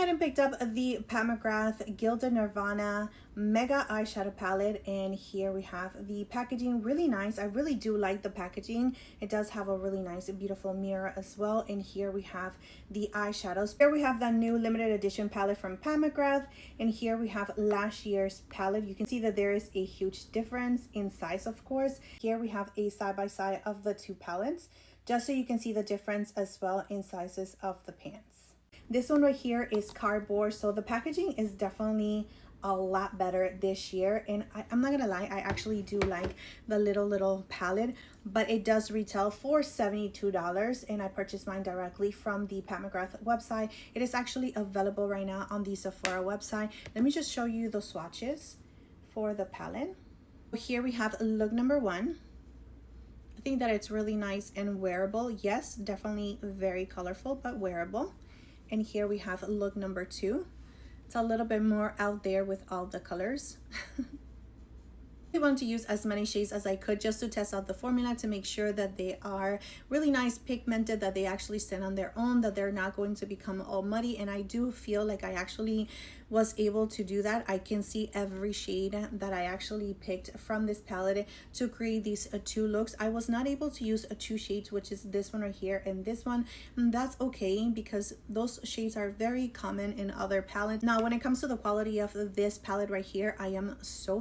ahead and picked up the McGrath Gilded Nirvana Mega Eyeshadow Palette, and here we have the packaging. Really nice. I really do like the packaging. It does have a really nice, beautiful mirror as well. And here we have the eyeshadows. Here we have the new limited edition palette from McGrath, and here we have last year's palette. You can see that there is a huge difference in size, of course. Here we have a side-by-side of the two palettes, just so you can see the difference as well in sizes of the pants. This one right here is cardboard, so the packaging is definitely a lot better this year. And I'm not gonna lie, I actually do like the little palette, but it does retail for $72, and I purchased mine directly from the McGrath website. It is actually available right now on the Sephora website. Let me just show you the swatches for the palette. Here we have look number 1. I think that it's really nice and wearable. Yes, definitely very colorful, but wearable. And here we have look number 2. It's a little bit more out there with all the colors. I wanted to use as many shades as I could just to test out the formula to make sure that they are really nice pigmented, that they actually stand on their own, that they're not going to become all muddy. And I do feel like I actually was able to do that. I can see every shade that I actually picked from this palette to create these two looks. I was not able to use 2 shades, which is this one right here and this one. That's okay, because those shades are very common in other palettes. Now, when it comes to the quality of this palette right here, I am so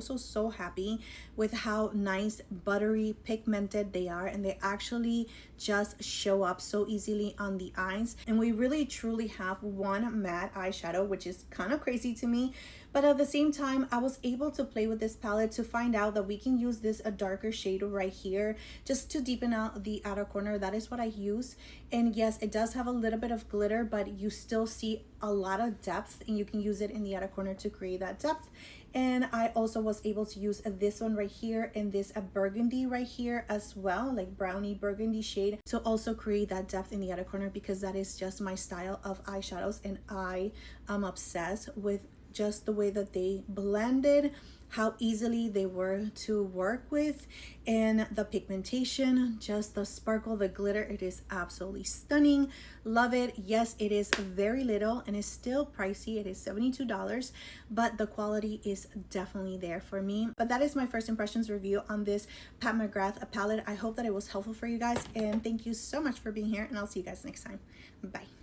happy with how nice, buttery, pigmented they are, and they actually just show up so easily on the eyes. And we really truly have one matte eyeshadow, which is kind of crazy to me, but at the same time I was able to play with this palette to find out that we can use this a darker shade right here just to deepen out the outer corner. That is what I use. And yes, it does have a little bit of glitter, but you still see a lot of depth, and you can use it in the outer corner to create that depth. And I also was able to use this one right here and this burgundy right here as well, like brownie burgundy shade, to also create that depth in the outer corner, because that is just my style of eyeshadows, and I am obsessed with just the way that they blended, how easily they were to work with, and the pigmentation, just the sparkle, the glitter. It is absolutely stunning. Love it. Yes, it is very little and it's still pricey. It is $72, but the quality is definitely there for me. But that is my first impressions review on this McGrath palette. I hope that it was helpful for you guys, and thank you so much for being here, and I'll see you guys next time. Bye.